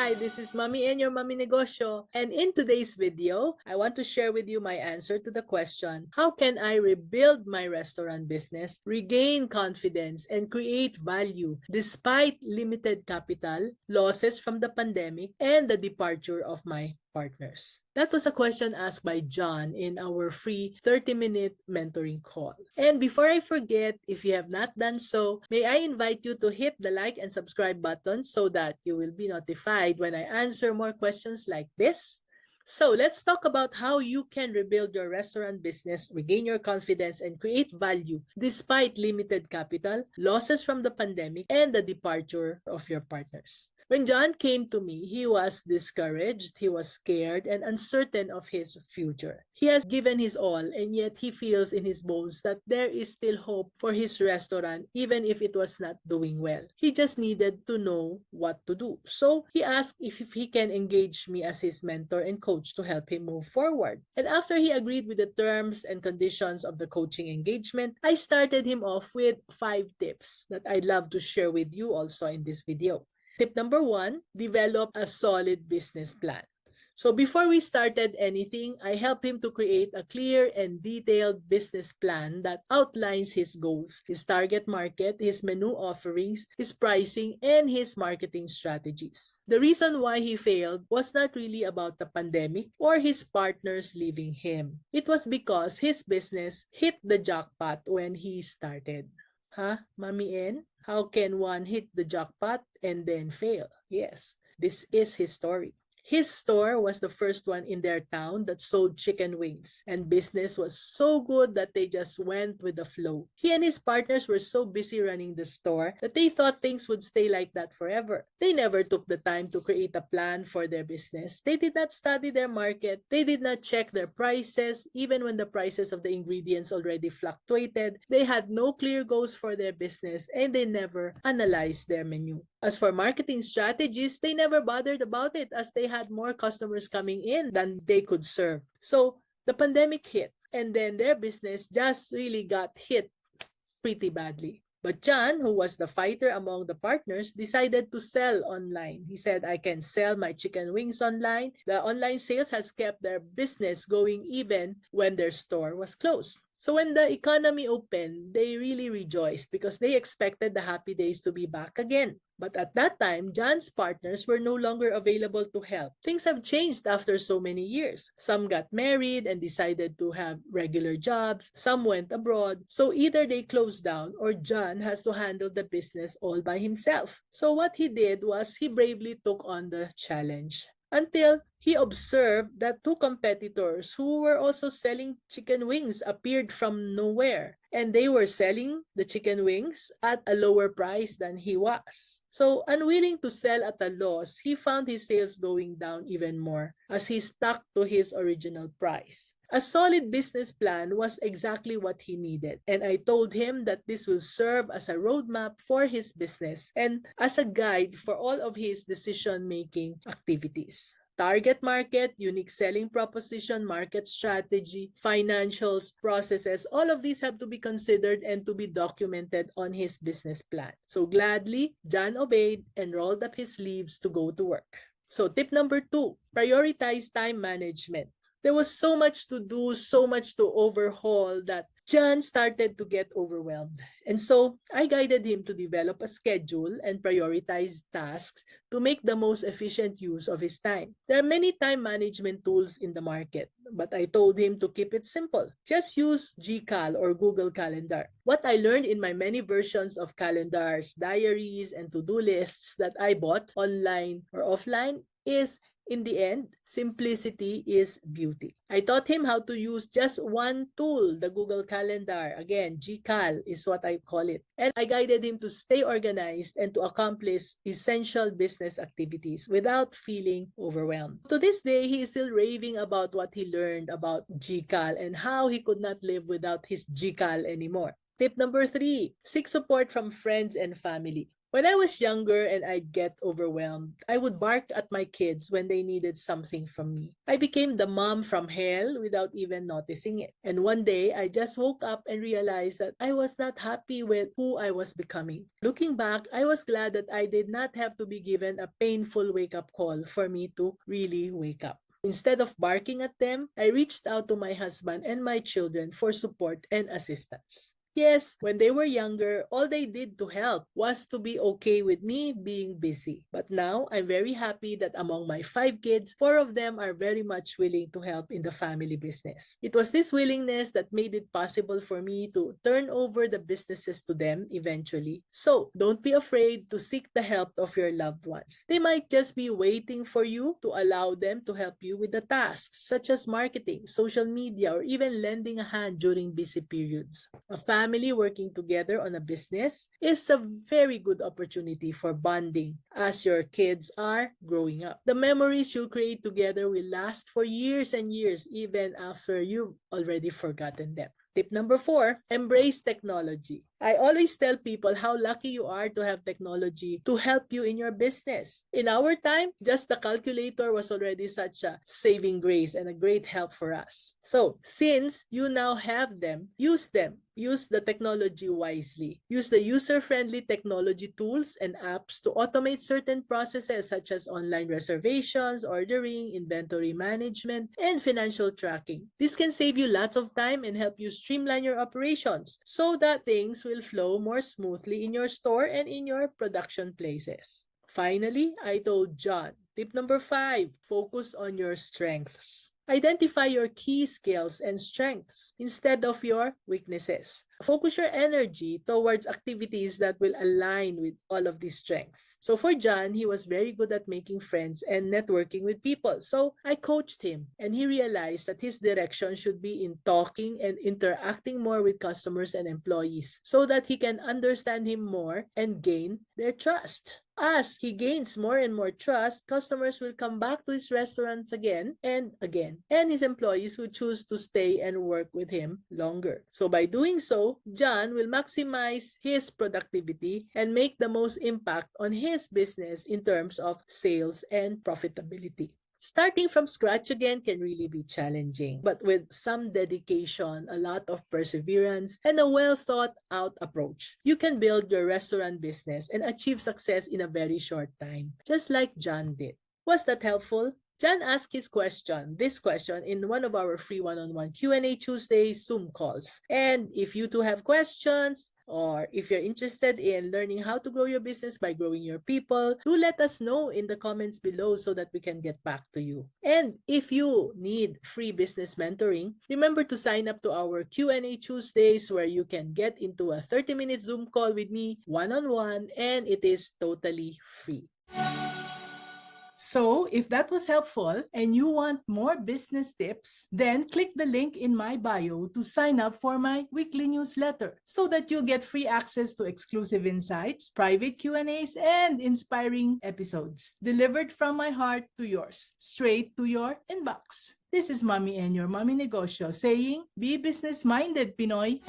Hi, this is Mommy and your Mommy Negosyo. And in today's video, I want to share with you my answer to the question, how can I rebuild my restaurant business, regain confidence, and create value despite limited capital, losses from the pandemic, and the departure of my partners? That was a question asked by John in our free 30-minute mentoring call. And before I forget, if you have not done so, may I invite you to hit the like and subscribe button so that you will be notified when I answer more questions like this. So let's talk about how you can rebuild your restaurant business, regain your confidence, and create value despite limited capital, losses from the pandemic, and the departure of your partners. When John came to me, he was discouraged, he was scared, and uncertain of his future. He has given his all, and yet he feels in his bones that there is still hope for his restaurant, even if it was not doing well. He just needed to know what to do. So he asked if he can engage me as his mentor and coach to help him move forward. And after he agreed with the terms and conditions of the coaching engagement, I started him off with 5 tips that I'd love to share with you also in this video. Tip number 1, develop a solid business plan. So before we started anything, I helped him to create a clear and detailed business plan that outlines his goals, his target market, his menu offerings, his pricing, and his marketing strategies. The reason why he failed was not really about the pandemic or his partners leaving him. It was because his business hit the jackpot when he started. Huh, Mami N? How can one hit the jackpot and then fail? Yes, this is his story. His store was the first one in their town that sold chicken wings, and business was so good that they just went with the flow. He and his partners were so busy running the store that they thought things would stay like that forever. They never took the time to create a plan for their business. They did not study their market. They did not check their prices, even when the prices of the ingredients already fluctuated. They had no clear goals for their business, and they never analyzed their menu. As for marketing strategies, they never bothered about it as they had more customers coming in than they could serve. So the pandemic hit, and then their business just really got hit pretty badly. But John, who was the fighter among the partners, decided to sell online. He said, I can sell my chicken wings online. The online sales has kept their business going even when their store was closed. So when the economy opened, they really rejoiced because they expected the happy days to be back again. But at that time, John's partners were no longer available to help. Things have changed after so many years. Some got married and decided to have regular jobs. Some went abroad. So either they closed down or John has to handle the business all by himself. So what he did was he bravely took on the challenge, until he observed that 2 competitors who were also selling chicken wings appeared from nowhere, and they were selling the chicken wings at a lower price than he was. So, unwilling to sell at a loss, he found his sales going down even more as he stuck to his original price. A solid business plan was exactly what he needed, and I told him that this will serve as a roadmap for his business and as a guide for all of his decision-making activities. Target market, unique selling proposition, market strategy, financials, processes, all of these have to be considered and to be documented on his business plan. So gladly, John obeyed and rolled up his sleeves to go to work. So tip number 2, prioritize time management. There was so much to do, so much to overhaul that John started to get overwhelmed. And so I guided him to develop a schedule and prioritize tasks to make the most efficient use of his time. There are many time management tools in the market, but I told him to keep it simple. Just use Gcal or Google Calendar. What I learned in my many versions of calendars, diaries, and to-do lists that I bought online or offline is, in the end, simplicity is beauty. I taught him how to use just one tool, the Google Calendar. Again, Gcal is what I call it. And I guided him to stay organized and to accomplish essential business activities without feeling overwhelmed. To this day, he is still raving about what he learned about Gcal and how he could not live without his Gcal anymore. Tip number 3, seek support from friends and family. When I was younger and I'd get overwhelmed, I would bark at my kids when they needed something from me. I became the mom from hell without even noticing it. And one day, I just woke up and realized that I was not happy with who I was becoming. Looking back, I was glad that I did not have to be given a painful wake up call for me to really wake up. Instead of barking at them, I reached out to my husband and my children for support and assistance. Yes, when they were younger, all they did to help was to be okay with me being busy. But now, I'm very happy that among my 5 kids, 4 of them are very much willing to help in the family business. It was this willingness that made it possible for me to turn over the businesses to them eventually. So, don't be afraid to seek the help of your loved ones. They might just be waiting for you to allow them to help you with the tasks, such as marketing, social media, or even lending a hand during busy periods. A family working together on a business is a very good opportunity for bonding as your kids are growing up. The memories you create together will last for years and years, even after you've already forgotten them. Tip number 4, embrace technology. I always tell people how lucky you are to have technology to help you in your business. In our time, just the calculator was already such a saving grace and a great help for us. So, since you now have them. Use them. Use the technology wisely. Use the user-friendly technology tools and apps to automate certain processes such as online reservations, ordering, inventory management, and financial tracking. This can save you lots of time and help you streamline your operations so that things will flow more smoothly in your store and in your production places. Finally, I told John, tip number 5, focus on your strengths. Identify your key skills and strengths instead of your weaknesses. Focus your energy towards activities that will align with all of these strengths. So for John, he was very good at making friends and networking with people. So I coached him and he realized that his direction should be in talking and interacting more with customers and employees so that he can understand him more and gain their trust. As he gains more and more trust, customers will come back to his restaurants again, and his employees will choose to stay and work with him longer. So by doing so, John will maximize his productivity and make the most impact on his business in terms of sales and profitability. Starting from scratch again can really be challenging, but with some dedication, a lot of perseverance, and a well thought out approach, you can build your restaurant business and achieve success in a very short time, just like John did. Was that helpful? John asked this question in one of our free one-on-one Q&A Tuesday Zoom calls. And if you too have questions, or if you're interested in learning how to grow your business by growing your people, do let us know in the comments below so that we can get back to you. And if you need free business mentoring, remember to sign up to our Q&A Tuesdays where you can get into a 30-minute Zoom call with me one-on-one, and it is totally free. So, if that was helpful and you want more business tips, then click the link in my bio to sign up for my weekly newsletter so that you'll get free access to exclusive insights, private Q&As, and inspiring episodes delivered from my heart to yours, straight to your inbox. This is Mommy and your Mommy Negosyo saying, be business-minded, Pinoy!